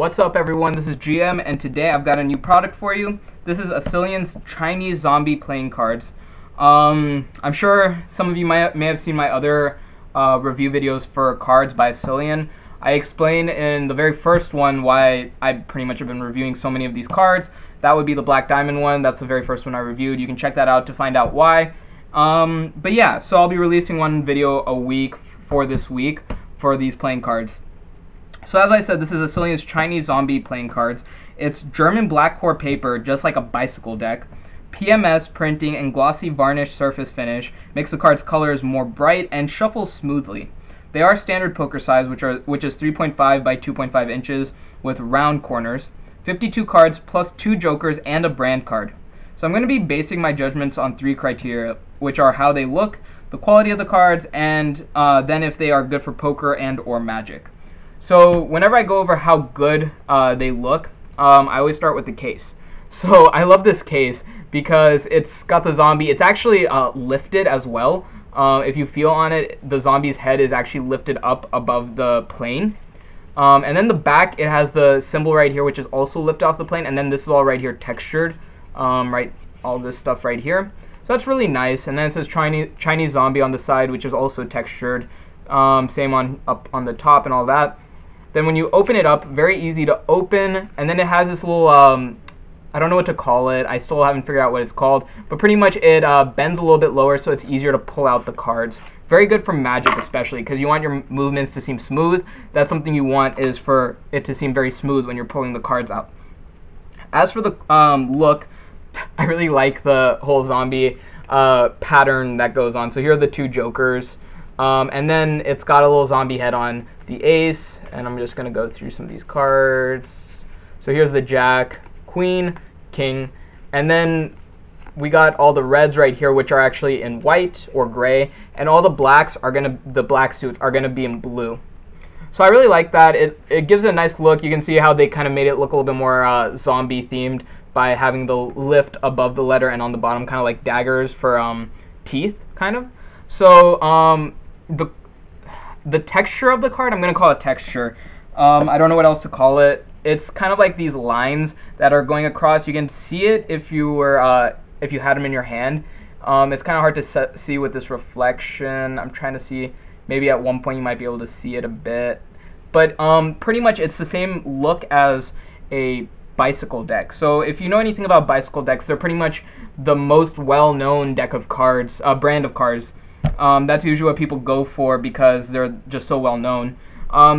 What's up everyone, this is GM and today I've got a new product for you. This is Acelion's Chinese zombie playing cards. I'm sure some of you may have seen my other review videos for cards by Acelion. I explained in the very first one why I pretty much have been reviewing so many of these cards. That would be the Black Diamond one. That's the very first one I reviewed. You can check that out to find out why. But yeah, so I'll be releasing one video a week for this week for these playing cards. So as I said, this is Acelion's Chinese zombie playing cards. It's German black core paper, just like a bicycle deck. PMS printing and glossy varnish surface finish makes the card's colors more bright and shuffles smoothly. They are standard poker size, which is 3.5 by 2.5 inches with round corners. 52 cards plus 2 jokers and a brand card. So I'm going to be basing my judgments on 3 criteria, which are how they look, the quality of the cards, and then if they are good for poker and or magic. So whenever I go over how good they look, I always start with the case. So I love this case because it's got the zombie. It's actually lifted as well. If you feel on it, the zombie's head is actually lifted up above the plane. And then the back, it has the symbol right here, which is also lifted off the plane. And then this is all right here textured, right, all this stuff right here. So that's really nice. And then it says Chinese zombie on the side, which is also textured. Same up on the top and all that. Then when you open it up, very easy to open, and then it has this little, I don't know what to call it, I still haven't figured out what it's called, but pretty much it bends a little bit lower so it's easier to pull out the cards. Very good for magic especially, because you want your movements to seem smooth. That's something you want, is for it to seem very smooth when you're pulling the cards out. As for the look, I really like the whole zombie pattern that goes on. So here are the 2 jokers. And then it's got a little zombie head on the ace, and I'm just going to go through some of these cards. So here's the jack, queen, king, and then we got all the reds right here, which are actually in white or gray, and all the blacks are the black suits are going to be in blue. So I really like that. It gives it a nice look. You can see how they kind of made it look a little bit more zombie themed by having the lift above the letter and on the bottom kind of like daggers for teeth kind of. So the texture of the card, I'm going to call it texture. I don't know what else to call it. It's kind of like these lines that are going across. You can see it if you were if you had them in your hand. It's kind of hard to see with this reflection. I'm trying to see. Maybe at one point you might be able to see it a bit. But pretty much it's the same look as a bicycle deck. So if you know anything about bicycle decks, they're pretty much the most well-known deck of cards, brand of cards. That's usually what people go for because they're just so well known.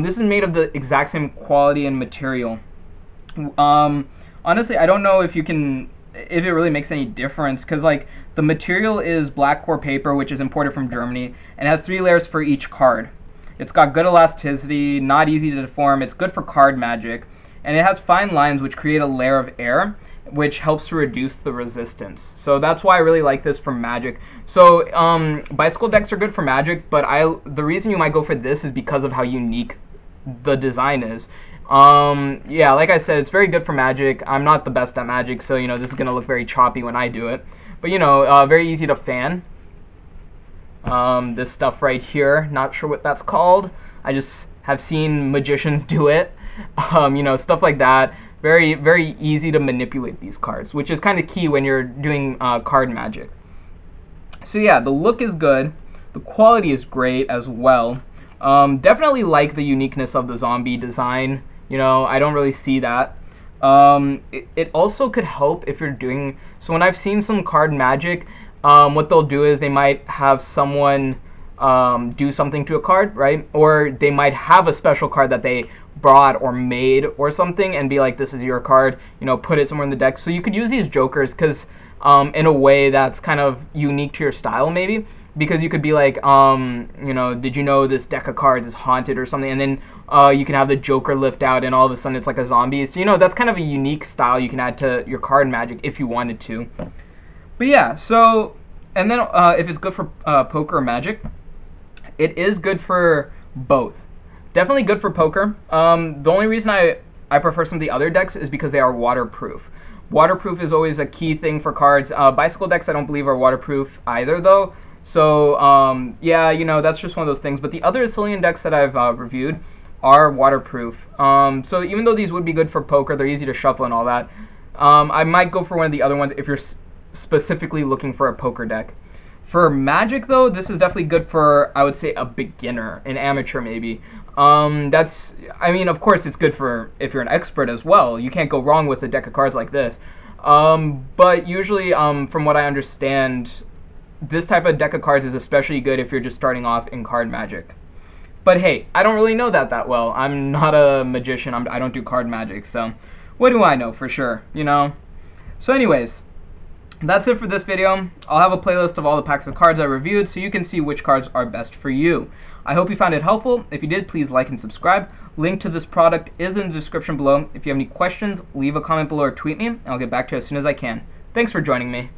This is made of the exact same quality and material. Honestly, I don't know if it really makes any difference, because like the material is black core paper, which is imported from Germany, and has 3 layers for each card. It's got good elasticity, not easy to deform. It's good for card magic, and it has fine lines which create a layer of air, which helps to reduce the resistance. So that's why I really like this for magic. So bicycle decks are good for magic, but the reason you might go for this is because of how unique the design is. Yeah, like I said, it's very good for magic. I'm not the best at magic, so this is gonna look very choppy when I do it. But very easy to fan. This stuff right here, not sure what that's called. I just have seen magicians do it. Stuff like that. Very, very easy to manipulate these cards, which is kind of key when you're doing card magic. So yeah, the look is good. The quality is great as well. Definitely like the uniqueness of the zombie design. I don't really see that. It also could help if you're doing... So when I've seen some card magic, what they'll do is they might have someone do something to a card, right? Or they might have a special card that they brought or made or something and be like, this is your card, put it somewhere in the deck. So you could use these jokers because in a way that's kind of unique to your style maybe, because you could be like, did you know this deck of cards is haunted or something, and then you can have the joker lift out and all of a sudden it's like a zombie. So that's kind of a unique style you can add to your card magic if you wanted to. But yeah, so, and then if it's good for poker or magic, it is good for both. Definitely good for poker. The only reason I prefer some of the other decks is because they are waterproof. Waterproof is always a key thing for cards. Bicycle decks I don't believe are waterproof either though. So yeah, that's just one of those things. But the other Acelion decks that I've reviewed are waterproof. So even though these would be good for poker, they're easy to shuffle and all that. I might go for one of the other ones if you're specifically looking for a poker deck. For Magic, though, this is definitely good for, I would say, a beginner, an amateur maybe. I mean, of course, it's good for if you're an expert as well. You can't go wrong with a deck of cards like this. But usually, from what I understand, this type of deck of cards is especially good if you're just starting off in card Magic. But hey, I don't really know that well. I'm not a magician. I don't do card magic, so what do I know for sure, you know? So anyways, that's it for this video. I'll have a playlist of all the packs of cards I reviewed so you can see which cards are best for you. I hope you found it helpful. If you did, please like and subscribe. Link to this product is in the description below. If you have any questions, leave a comment below or tweet me, and I'll get back to you as soon as I can. Thanks for joining me.